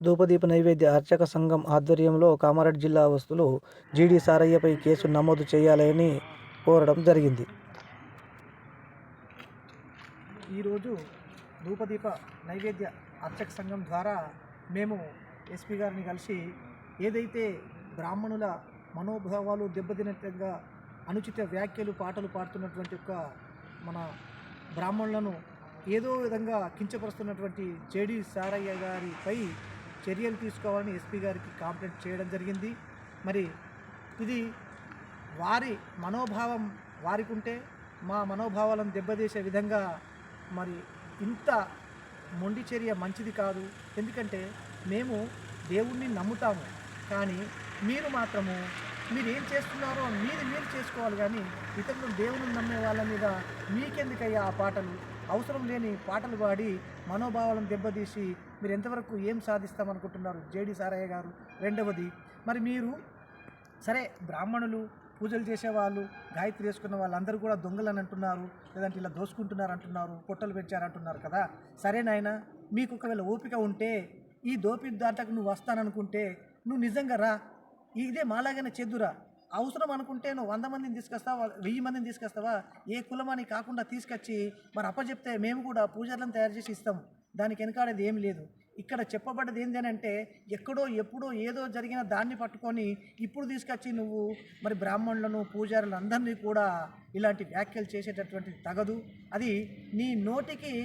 ధూపదీప నైవేద్య అర్చక సంఘం ఆధ్వర్యంలో కామారెడ్డి జిల్లా వస్తువులు జీడీ సారయ్యపై కేసు నమోదు చేయాలని కోరడం జరిగింది. ఈరోజు ధూపదీప నైవేద్య అర్చక సంఘం ద్వారా మేము ఎస్పీ గారిని కలిసి ఏదైతే బ్రాహ్మణుల మనోభావాలు దెబ్బతిన్నట్టుగా అనుచిత వ్యాఖ్యలు పాటలు పాడుతున్నటువంటి మన బ్రాహ్మణులను ఏదో విధంగా కించపరుస్తున్నటువంటి జేడీ సారయ్య గారిపై చర్యలు తీసుకోవాలని ఎస్పీ గారికి కంప్లైంట్ చేయడం జరిగింది. మరి ఇది వారి మనోభావం వారికి ఉంటే మా మనోభావాలను దెబ్బతీసే విధంగా మరి ఇంత మొండి చర్య మంచిది కాదు. ఎందుకంటే మేము దేవుణ్ణి నమ్ముతాము, కానీ మీరు మాత్రము మీరు ఏం చేస్తున్నారో మీరు చేసుకోవాలి, కానీ ఇతరులు దేవుని నమ్మే వాళ్ళ మీద మీకెందుకయ్యా ఆ పాటలు? అవసరం లేని పాటలు పాడి మనోభావాలను దెబ్బతీసి మీరు ఎంతవరకు ఏం సాధిస్తామనుకుంటున్నారు జేడీ సారయ్య గారు? రెండవది, మరి మీరు సరే బ్రాహ్మణులు పూజలు చేసేవాళ్ళు గాయత్రి వేసుకున్న వాళ్ళందరూ కూడా దొంగలని అంటున్నారు, లేదంటే ఇలా దోసుకుంటున్నారు అంటున్నారు, పొట్టలు పెంచారంటున్నారు కదా. సరే నాయనా, మీకు ఒకవేళ ఓపిక ఉంటే ఈ దోపి దాటకు నువ్వు వస్తాననుకుంటే నువ్వు నిజంగా రా, ఇదే మాలాగానే చెద్దురా. అవసరం అనుకుంటే నువ్వు 100 మందిని తీసుకొస్తావా, 1000 మందిని తీసుకొస్తావా? ఏ కులమని కాకుండా తీసుకొచ్చి మరి అప్పచెప్తే మేము కూడా పూజలను తయారు చేసి ఇస్తాము. దానికి వెనకాడేది ఏమి లేదు. ఇక్కడ చెప్పబడ్డది ఏంటి అని అంటే, ఎక్కడో ఎప్పుడో ఏదో జరిగిన దాన్ని పట్టుకొని ఇప్పుడు తీసుకొచ్చి నువ్వు మరి బ్రాహ్మణులను పూజారులను అందరినీ కూడా ఇలాంటి వ్యాఖ్యలు చేసేటటువంటిది తగదు. అది నీ నోటికి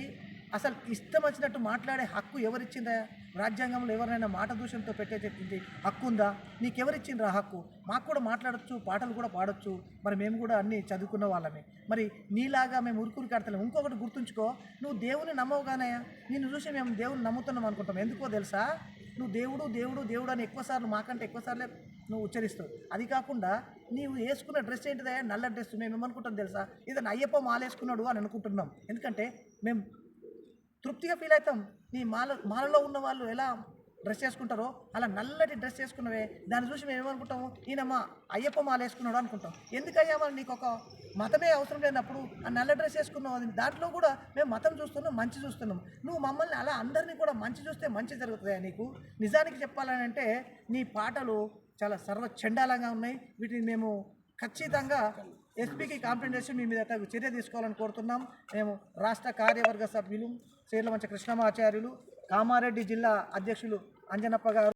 అసలు ఇష్టం వచ్చినట్టు మాట్లాడే హక్కు ఎవరిచ్చిందా? రాజ్యాంగంలో ఎవరైనా మాట దూషణతో పెట్టేటటువంటి హక్కు ఉందా? నీకెవరిచ్చిండ్రా హక్కు? మాకు కూడా మాట్లాడచ్చు, పాటలు కూడా పాడొచ్చు, మరి మేము కూడా అన్నీ చదువుకున్న వాళ్ళమే. మరి నీలాగా మేము ఉరుకురు కడతలేము. ఇంకొకటి గుర్తుంచుకో, నువ్వు దేవుని నమ్మవుగానయ్యా. నిన్ను చూసి మేము దేవుని నమ్ముతున్నాం అనుకుంటాం. ఎందుకో తెలుసా? నువ్వు దేవుడు దేవుడు దేవుడు అని ఎక్కువసార్లు మాకంటే ఎక్కువసార్లే నువ్వు ఉచ్చరిస్తావు. అది కాకుండా నీవు వేసుకున్న డ్రెస్ ఏంటిదయ్యా? నల్ల డ్రెస్. మేము ఏమనుకుంటాం తెలుసా? ఇతను అయ్యప్ప మాలేసుకున్నాడు అని అనుకుంటున్నాం. ఎందుకంటే మేము తృప్తిగా ఫీల్ అవుతాం. నీ మాలలో ఉన్న వాళ్ళు ఎలా డ్రెస్ చేసుకుంటారో అలా నల్లటి డ్రెస్ చేసుకున్నవే దాన్ని చూసి మేము ఏమనుకుంటాము? ఈయన మా అయ్యప్ప మాల వేసుకున్నాడు అనుకుంటాం. ఎందుకయ్యా మరి నీకు ఒక మతమే అవసరం లేనప్పుడు ఆ నల్ల డ్రెస్ వేసుకున్నావు, అది దాంట్లో కూడా మేము మతం చూస్తున్నాం, మంచి చూస్తున్నాం. నువ్వు మమ్మల్ని అలా అందరినీ కూడా మంచి చూస్తే మంచి జరుగుతుందా నీకు? నిజానికి చెప్పాలని అంటే నీ పాటలు చాలా సర్వచండాలంగా ఉన్నాయి. వీటిని మేము ఖచ్చితంగా ఎస్పీకి కంప్లైంట్ చేసి మీ మీద చర్య తీసుకోవాలని కోరుతున్నాం. మేము రాష్ట్ర కార్యవర్గ సభ్యులు చీర్లమంచి కృష్ణమాచార్యులు, కామారెడ్డి జిల్లా అధ్యక్షులు అంజనప్ప గారు.